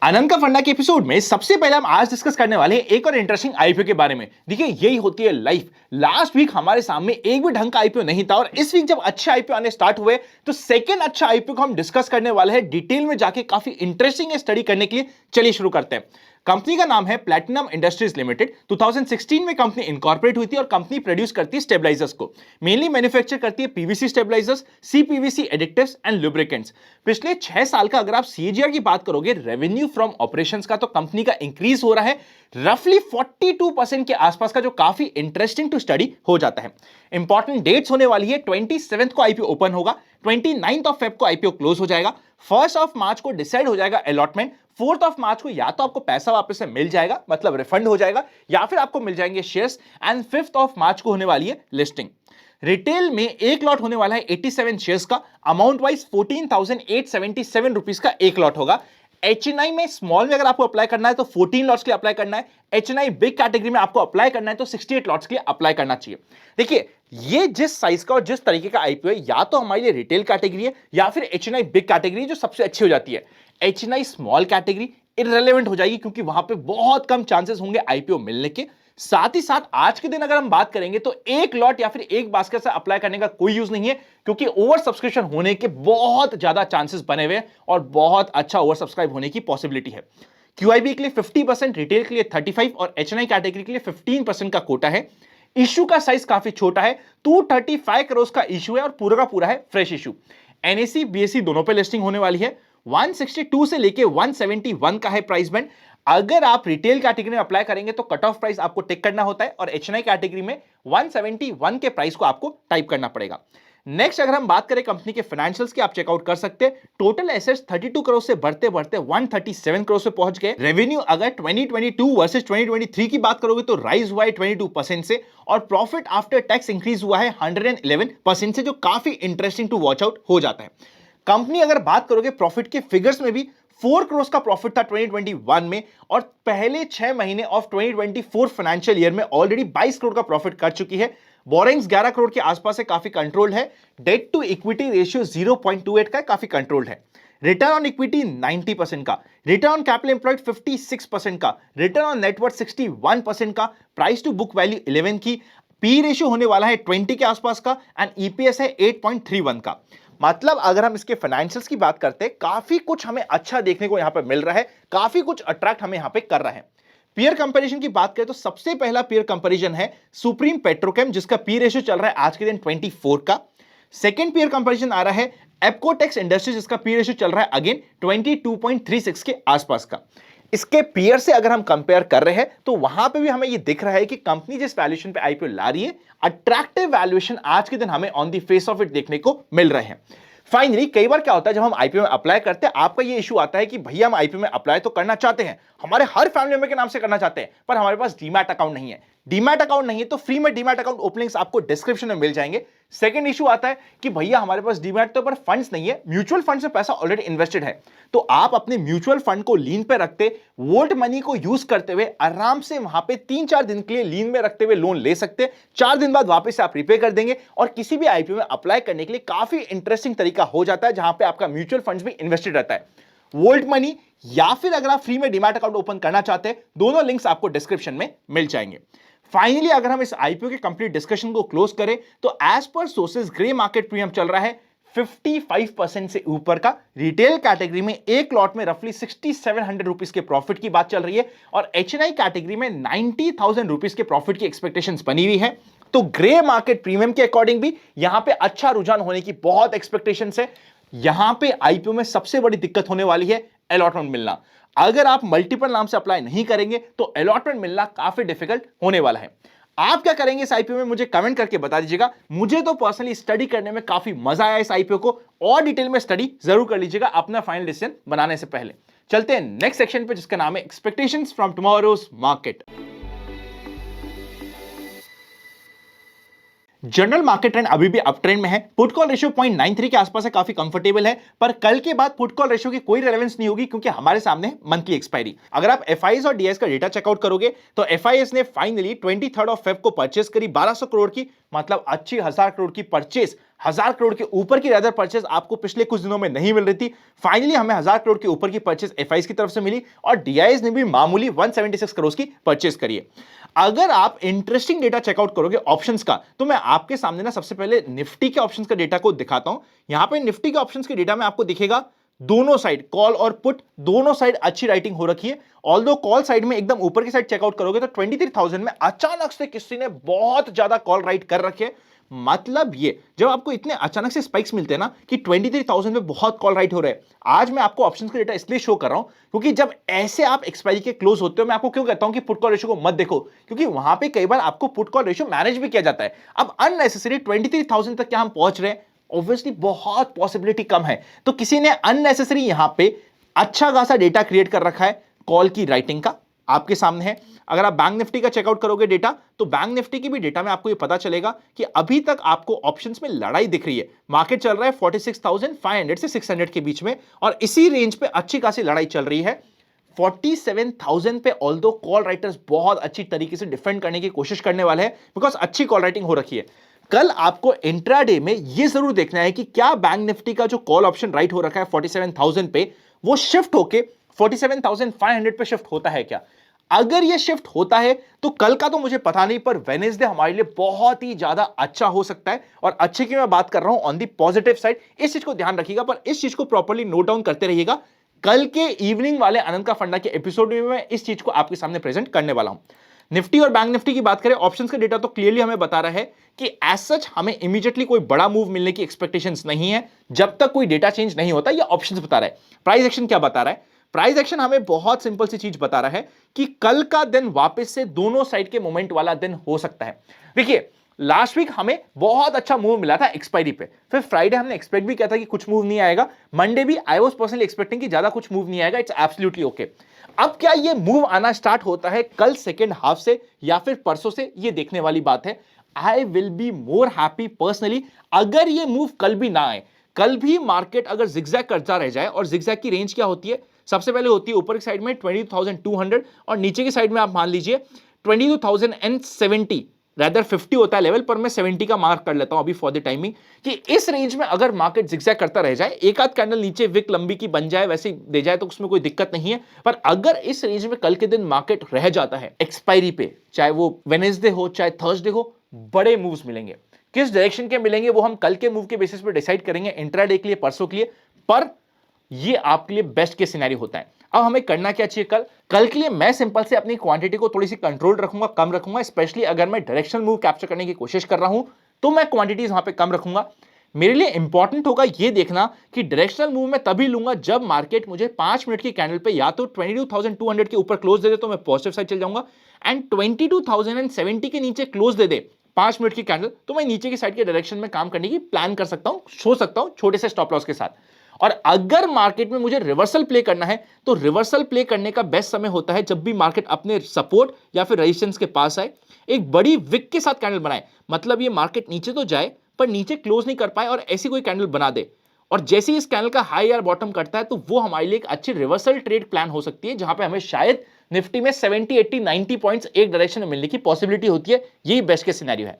आनंद का फंडा के एपिसोड में सबसे पहले हम आज डिस्कस करने वाले हैं एक और इंटरेस्टिंग आईपीओ के बारे में। देखिए यही होती है लाइफ। लास्ट वीक हमारे सामने एक भी ढंग का आईपीओ नहीं था और इस वीक जब अच्छे आईपीओ आने स्टार्ट हुए तो सेकंड अच्छा आईपीओ को हम डिस्कस करने वाले हैं डिटेल में जाके, काफी इंटरेस्टिंग स्टडी करने के लिए। चलिए शुरू करते हैं। कंपनी का नाम है प्लैटिनम इंडस्ट्रीज लिमिटेड। 2016 में कंपनी इनकॉर्पोरेट हुई थी और कंपनी प्रोड्यूस करती है स्टेबलाइजर्स को। मेनली मैन्युफैक्चर करती है PVC stabilisers, CPVC additives and lubricants. पिछले 6 साल का अगर आप सीएजीआर की बात करोगे रेवेन्यू फ्रॉम ऑपरेशंस का, तो कंपनी का इंक्रीज हो रहा है रफली 42% के आसपास का, जो काफी इंटरेस्टिंग टू स्टडी हो जाता है। इंपॉर्टेंट डेट्स होने वाली है 27 को आईपीओ ओपन होगा, 29 ऑफ फेब को आईपीओ क्लोज हो जाएगा, 1 ऑफ मार्च को डिसाइड हो जाएगा अलॉटमेंट, 4 ऑफ मार्च को या तो आपको पैसा वापस से मिल जाएगा, मतलब रिफंड हो जाएगा, या फिर आपको मिल जाएंगे शेयर्स, एंड 5 ऑफ मार्च को होने वाली है लिस्टिंग। रिटेल में एक लॉट होने वाला है 87 शेयर्स का, अमाउंट वाइज 14,877 रुपीज का एक लॉट होगा। एचएनआई में स्मॉल में अगर आपको अप्लाई करना है तो 14 लॉट्स के लिए अप्लाई करना है। एचएनआई बिग कैटेगरी में आपको अप्लाई करना है तो 68 लॉट्स के लिए अप्लाई करना चाहिए। देखिए ये जिस साइज का और जिस तरीके का आईपीओ है, या तो हमारे लिए रिटेल कैटेगरी है या फिर एचएनआई बिग कैटेगरी जो सबसे अच्छी हो जाती है। एचएनआई स्मॉल कैटेगरी इररिलेवेंट हो जाएगी क्योंकि वहां पे बहुत कम चांसेस होंगे आईपीओ मिलने के। साथ ही साथ आज के दिन अगर हम बात करेंगे तो एक लॉट या फिर एक बास्केट से अप्लाई करने का कोई यूज नहीं है, क्योंकि ओवर सब्सक्रिप्शन होने के बहुत ज्यादा चांसेस बने हुए हैं और बहुत अच्छा ओवर सब्सक्राइब होने की पॉसिबिलिटी है। क्यूआईबी के लिए 50%, रिटेल के लिए 35% और एचएनआई कैटेगरी के लिए 15% का कोटा है। इश्यू का साइज काफी छोटा है, 235 करोड़ का इश्यू है और पूरा का पूरा है फ्रेश इश्यू। एनएसई बीएसई दोनों पे लिस्टिंग होने वाली है। 162 से लेके 171 का है प्राइस बैंड। अगर आप रिटेल कैटेगरी में अप्लाई करेंगे तो कट ऑफ प्राइस आपको टिक करना होता है और एचएनआई कैटेगरी में 171 के प्राइस को आपको टाइप करना पड़ेगा। नेक्स्ट अगर हम बात करें कंपनी के फाइनेंशियल्स की, आप चेकआउट कर सकते हैं। टोटल एसेट्स 32 करोड़ से बढ़ते बढ़ते 137 करोड़ से पहुंच गए। रेवेन्यू अगर 2022 वर्सेस 2023 की बात करोगे तो राइज हुआ है 22% से, और प्रॉफिट आफ्टर टैक्स इंक्रीज हुआ है 111% से, जो काफी इंटरेस्टिंग टू वॉच आउट हो जाता है। कंपनी अगर बात करोगे प्रॉफिट के फिगर्स में भी 4 करोड़ का प्रॉफिट था 2021 में, और पहले 6 महीने ऑफ 2024 फाइनेंशियल ईयर में ऑलरेडी 22 करोड़ का प्रॉफिट कर चुकी है। बोरिंग्स 11 करोड़ के आसपास से काफी कंट्रोल्ड है। डेट टू इक्विटी रेशियो 0.28 का काफी कंट्रोल्ड है। रिटर्न ऑन इक्विटी 90% का, रिटर्न ऑन कैपिटल एम्प्लॉयड 56% का, रिटर्न ऑन नेटवर्थ 61% का, प्राइस टू बुक वैल्यू 11 की, पी रेशियो होने वाला है 20 के आसपास का, एंड ईपीएस है 8.31 का। मतलब अगर हम इसके फाइनेंशियल्स की बात करते हैं, काफी कुछ हमें अच्छा देखने को यहां पे मिल रहा है, काफी कुछ अट्रैक्ट हमें यहां पे कर रहा है। पीयर कंपैरिजन की बात करें तो सबसे पहला पीयर कंपैरिजन है सुप्रीम पेट्रोकेम, जिसका पी रेशियो चल रहा है आज के दिन 24 का। सेकंड पीयर कंपैरिजन आ रहा है एप्कोटेक्स इंडस्ट्रीज, जिसका पी रेशियो चल रहा है अगेन 22.36 के आसपास का। इसके पीयर से अगर हम कंपेयर कर रहे हैं तो वहां पे भी हमें ये दिख रहा है कि कंपनी जिस वैल्यूएशन पे आईपीओ ला रही है, अट्रैक्टिव वैल्यूएशन आज के दिन हमें on the face of it देखने को मिल रहे हैं। फाइनली कई बार क्या होता है, जब हम आईपीओ में अप्लाई करते हैं आपका ये इशू आता है कि भैया हम आईपीओ में अप्लाई तो करना चाहते हैं, हमारे हर फैमिली मेंबर के नाम से करना चाहते हैं, पर हमारे पास डीमैट अकाउंट नहीं है। डीमैट अकाउंट नहीं है तो फ्री में डीमैट अकाउंट ओपनिंग्स आपको डिस्क्रिप्शन में मिल जाएंगे। सेकंड इशू आता है कि भैया हमारे पास डीमैट तो पर फंड्स नहीं है, म्यूचुअल फंड में पैसा ऑलरेडी इन्वेस्टेड है, तो आप अपने म्यूचुअल फंड को लीन पे रखते, वोल्ट मनी को यूज करते हुए आराम से वहां पे 3-4 दिन के लिए लीन में रखते हुए लोन ले सकते, 4 दिन बाद वापस से आप रिपे कर देंगे और किसी भी आईपीओ में अप्लाई करने के लिए काफी इंटरेस्टिंग तरीका हो जाता है, जहां पे आपका म्यूचुअल फंड्स भी इन्वेस्टेड रहता है। वोल्ट मनी या फिर अगर आप फ्री में डीमैट अकाउंट ओपन करना चाहते हैं, दोनों लिंक्स आपको डिस्क्रिप्शन में मिल जाएंगे। फाइनली अगर हम इस आईपीओ के कंप्लीट डिस्कशन को क्लोज करें तो as per sources grey market premium चल रहा है 55% से ऊपर का। रिटेल कैटेगरी में एक लॉट में रफली 6700 रुपीस के प्रॉफिट की बात चल रही है और एचएनआई कैटेगरी में 90,000 रुपीस के प्रॉफिट की एक्सपेक्टेशंस बनी हुई है। तो ग्रे मार्केट प्रीमियम के अकॉर्डिंग भी यहां पे अच्छा रुझान होने की बहुत एक्सपेक्टेशंस है। यहां पे आईपीओ में सबसे बड़ी दिक्कत होने वाली है अलॉटमेंट मिलना। अगर आप मल्टीपल नाम से अप्लाई नहीं करेंगे तो अलॉटमेंट मिलना काफी डिफिकल्ट होने वाला है। आप क्या करेंगे इस आईपीओ में, मुझे कमेंट करके बता दीजिएगा। मुझे तो पर्सनली स्टडी करने में काफी मजा आया इस आईपीओ को, और डिटेल में स्टडी जरूर कर लीजिएगा अपना फाइनल डिसीजन बनाने से पहले। चलते हैं नेक्स्ट सेक्शन पे, जिसका नाम है expectations from tomorrow's market. General market trend अभी भी अप ट्रेंड में है। पुट कॉल रेशियो 0.93 के आसपास है, काफी कंफर्टेबल है, पर कल के बाद पुट कॉल रेशियो की कोई रेलेवेंस नहीं होगी क्योंकि हमारे सामने मंथली एक्सपायरी। अगर आप एफआईएस और डीएस का डेटा चेकआउट करोगे तो एफआईएस ने फाइनली 23 ऑफ फेब को परचेस करी 1200 करोड़ की, मतलब अच्छी 1000 करोड़ की परचेस 1000 करोड़ के ऊपर की रेदर परचेज आपको पिछले कुछ दिनों में नहीं मिल रही थी। फाइनली हमें 1000 करोड़ के ऊपर की परचेज एफआईज की तरफ से मिली और डीआईज ने भी मामूली 176 करोड़ की परचेज करी है। अगर आप इंटरेस्टिंग डेटा चेकआउट करोगे ऑप्शंस का, तो मैं आपके सामने ना सबसे पहले निफ्टी के ऑप्शंस का डेटा को दिखाता हूं। यहां पे निफ्टी के ऑप्शंस के डेटा में आपको दिखेगा दोनों साइड कॉल और पुट दोनों साइड अच्छी राइटिंग हो रखी है। ऑल्दो कॉल साइड में एकदम ऊपर की साइड चेकआउट करोगे तो 23,000 में अचानक से किसी ने बहुत ज्यादा कॉल राइट कर रखे। मतलब ये जब आपको इतने अचानक से स्पाइक्स मिलते हैं ना कि 23,000 में बहुत कॉल राइट हो रहे हैं। आज मैं आपको ऑप्शंस का डेटा इसलिए शो कर रहा हूं क्योंकि जब ऐसे आप एक्सपायरी के क्लोज होते हो, मैं आपको क्यों कहता हूं कि पुट कॉल रेशियो को मत देखो, क्योंकि वहां पे कई बार आपको पुट कॉल रेशियो मैनेज भी किया जाता है। अब अननेसेसरी 23,000 तक क्या हम पहुंच रहे हैं, ऑब्वियसली बहुत पॉसिबिलिटी कम है। तो किसी ने अननेसेसरी यहां पे अच्छा खासा डेटा क्रिएट कर रखा है कॉल की राइटिंग का, आपके सामने है। अगर आप बैंक निफ्टी का चेकआउट करोगे डेटा, तो बैंक निफ्टी की भी डेटा में आपको ये पता चलेगा कि अभी तक आपको ऑप्शंस में लड़ाई दिख रही है। मार्केट चल रहा है 46,500 से 600 के बीच में और इसी रेंज पे अच्छी खासी लड़ाई चल रही है। 47,000 पे ऑल्दो कॉल राइटर्स बहुत अच्छी तरीके से डिफेंड करने की कोशिश करने वाले हैं बिकॉज अच्छी कॉल राइटिंग हो रखी है। कल आपको इंट्राडे में यह जरूर देखना है कि क्या बैंक निफ्टी का जो कॉल ऑप्शन राइट हो रखा है 47,000 पे, वो शिफ्ट होके 47,500 पे शिफ्ट होता है क्या। अगर यह शिफ्ट होता है तो कल का तो मुझे पता नहीं, पर वेडनेसडे हमारे लिए बहुत ही ज्यादा अच्छा हो सकता है। और अच्छे की मैं बात कर रहा हूं ऑन दी पॉजिटिव साइड, इस चीज को ध्यान रखिएगा, पर इस चीज को प्रॉपर्ली नोट डाउन करते रहिएगा। कल के इवनिंग वाले अनंत का फंडा के एपिसोड में मैं इस चीज को आपके सामने प्रेजेंट करने वाला हूं। निफ्टी और बैंक निफ्टी की बात करें, ऑप्शंस का डेटा तो क्लियरली हमें बता रहा है कि एज सच हमें इमीडिएटली कोई बड़ा मूव मिलने की एक्सपेक्टेशंस नहीं है जब तक कोई डेटा चेंज नहीं होता। ये ऑप्शंस बता रहा है। प्राइस एक्शन क्या बता रहा है, प्राइस एक्शन हमें बहुत सिंपल सी चीज बता रहा है कि कल का दिन वापस से दोनों साइड के मोमेंट वाला दिन हो सकता है। देखिए लास्ट वीक हमें बहुत अच्छा मूव मिला था एक्सपायरी पे, फिर फ्राइडे हमने एक्सपेक्ट भी किया था कि कुछ मूव नहीं आएगा, मंडे भी आई वाज पर्सनली एक्सपेक्टिंग कि ज्यादा कुछ मूव नहीं आएगा। It's absolutely okay. अब क्या ये मूव आना स्टार्ट होता है कल सेकेंड हाफ से या फिर परसों से, ये देखने वाली बात है। I will be more happy personally अगर ये मूव कल भी ना आए। कल भी मार्केट अगर जिगजैग करता रह जाए, और जिगजैग की रेंज क्या होती है, सबसे पहले होती है ऊपर की साइड में 22,200 और नीचे की साइड में आप मान लीजिए 22,070, रैदर 50 होता है लेवल, पर मैं 70 का मार्क कर लेता हूं अभी फॉर द टाइमिंग, कि इस रेंज में अगर मार्केट जिगजैग करता रह जाए, एक आध कैंडल नीचे विक लंबी की बन जाए वैसे दे जाए तो उसमें कोई दिक्कत नहीं है। पर अगर इस रेंज में कल के दिन मार्केट रह जाता है एक्सपायरी पे, चाहे वो वेडनेसडे हो चाहे थर्सडे हो, बड़े मूव्स मिलेंगे। किस डायरेक्शन के मिलेंगे वो हम कल के मूव के बेसिस पे डिसाइड करेंगे, इंट्राडे के लिए, परसों के लिए, पर ये आपके लिए बेस्ट केस सिनेरियो होता है। अब हमें करना क्या चाहिए कल के लिए, मैं सिंपल से अपनी क्वांटिटी को थोड़ी सी कंट्रोल रखूंगा, कम रखूंगा। स्पेशली अगर मैं डायरेक्शनल मूव कैप्चर करने की कोशिश कर रहा हूं तो मैं क्वांटिटीज वहां पे कम रखूंगा। मेरे लिए इंपॉर्टेंट होगा ये देखना कि डायरेक्शनल मूव मैं तभी लूंगा जब मार्केट मुझे 5 मिनट की कैंडल पे या तो 22,200 के ऊपर क्लोज दे दे तो मैं पॉजिटिव साइड चल जाऊंगा, एंड 22,070 के नीचे क्लोज दे दे 5 मिनट की कैंडल तो मैं नीचे की साइड के डायरेक्शन में काम करने की प्लान कर सकता हूं, सो सकता हूं छोटे से स्टॉप लॉस के साथ। और अगर मार्केट में मुझे रिवर्सल प्ले करना है तो रिवर्सल प्ले करने का बेस्ट समय होता है जब भी मार्केट अपने सपोर्ट या फिर रेजिस्टेंस के पास आए, एक बड़ी विक के साथ कैंडल बनाए। मतलब ये मार्केट नीचे तो जाए पर नीचे क्लोज नहीं कर पाए और ऐसी कोई कैंडल बना दे, और जैसे ही इस कैंडल का हाई या बॉटम करता है तो वो हमारे लिए एक अच्छी रिवर्सल ट्रेड प्लान हो सकती है, जहां पे हमें शायद निफ्टी में 70, 80, 90 पॉइंट्स एक डायरेक्शन में मिलने की पॉसिबिलिटी होती है। यही बेस्ट केस सिनेरियो है।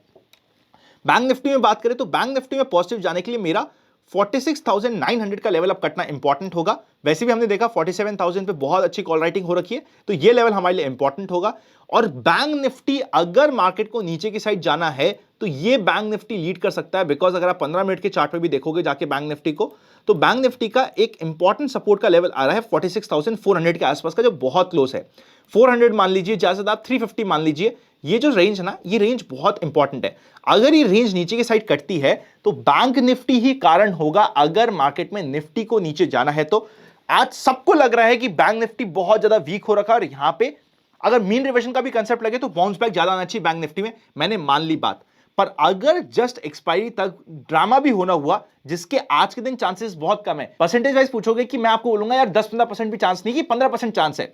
बैंक निफ्टी में बात करें तो बैंक निफ्टी में पॉजिटिव जाने के लिए मेरा 46,900 का लेवल अप कटना इंपॉर्टेंट होगा। वैसे भी हमने देखा 47,000 पे बहुत अच्छी कॉल राइटिंग हो रखी है, तो ये लेवल हमारे लिए इंपॉर्टेंट होगा। और बैंक निफ्टी अगर मार्केट को नीचे की साइड जाना है तो ये बैंक निफ्टी लीड कर सकता है, बिकॉज अगर आप 15 मिनट के चार्ट पे भी देखोगे जाके बैंक निफ्टी को, तो बैंक निफ्टी का एक इंपॉर्टेंट सपोर्ट का लेवल आ रहा है 46,400 के आसपास का, जो बहुत क्लोज है। 400 मान लीजिए, ज्यादा से ज्यादा 350 मान लीजिए, ये जो रेंज है ना, ये रेंज बहुत इंपॉर्टेंट है। अगर ये रेंज नीचे की साइड कटती है तो बैंक निफ्टी ही कारण होगा अगर मार्केट में निफ्टी को नीचे जाना है। तो आज सबको लग रहा है कि बैंक निफ्टी बहुत ज्यादा वीक हो रखा है, और यहां पे अगर मीन रिवर्जन का भी कंसेप्ट लगे तो बाउंस बैक ज्यादा आना चाहिए बैंक निफ्टी में, मैंने मान ली बात। पर अगर जस्ट एक्सपायरी तक ड्रामा भी होना हुआ, जिसके आज के दिन चांसेस बहुत कम है, परसेंटेज वाइज पूछोगे कि मैं आपको बोलूंगा यार 10-15% भी चांस नहीं, कि 15% चांस है,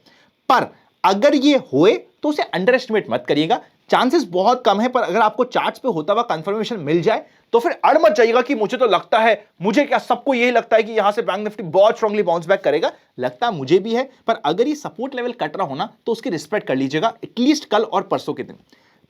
पर अगर ये हुए तो उसे अंडर एस्टिमेट मत करिएगा। चांसेस बहुत कम है, पर अगर आपको चार्ट्स पे होता हुआ कंफर्मेशन मिल जाए तो फिर अड़ मत जाइएगा कि मुझे तो लगता है, मुझे क्या, सबको यही लगता है कि यहां से बैंक निफ्टी बहुत स्ट्रांगली बाउंस बैक करेगा। लगता मुझे भी है, पर अगर ये सपोर्ट लेवल कट रहा हो ना तो उसकी रिस्पेक्ट कर लीजिएगा एटलीस्ट कल और परसों के दिन।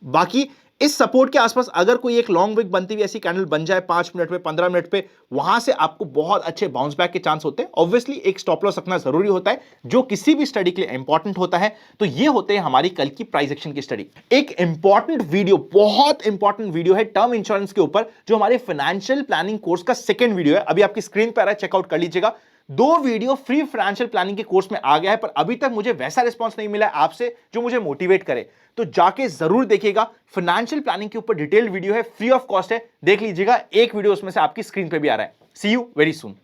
बाकी इस सपोर्ट के आसपास अगर कोई एक लॉन्ग विक बनती हुई ऐसी कैंडल बन जाए 5 मिनट में 15 मिनट पे, वहां से आपको बहुत अच्छे बाउंस बैक के चांस होते हैं। ऑब्वियसली एक स्टॉप लॉस रखना जरूरी होता है, जो किसी भी स्टडी के लिए इंपॉर्टेंट होता है। तो ये होते हैं हमारी कल की प्राइस एक्शन की स्टडी। एक इंपॉर्टेंट वीडियो, बहुत इंपॉर्टेंट वीडियो है टर्म इंश्योरेंस के ऊपर, जो हमारे फाइनेंशियल प्लानिंग कोर्स का सेकंड वीडियो है। अभी आपकी स्क्रीन पर आ रहा है, चेकआउट कर लीजिएगा। 2 वीडियो फ्री फाइनेंशियल प्लानिंग के कोर्स में आ गया है, पर अभी तक मुझे वैसा रिस्पांस नहीं मिला है आपसे जो मुझे मोटिवेट करे। तो जाके जरूर देखिएगा, फाइनेंशियल प्लानिंग के ऊपर डिटेल्ड वीडियो है, फ्री ऑफ कॉस्ट है, देख लीजिएगा। एक वीडियो उसमें से आपकी स्क्रीन पे भी आ रहा है। सी यू वेरी सून।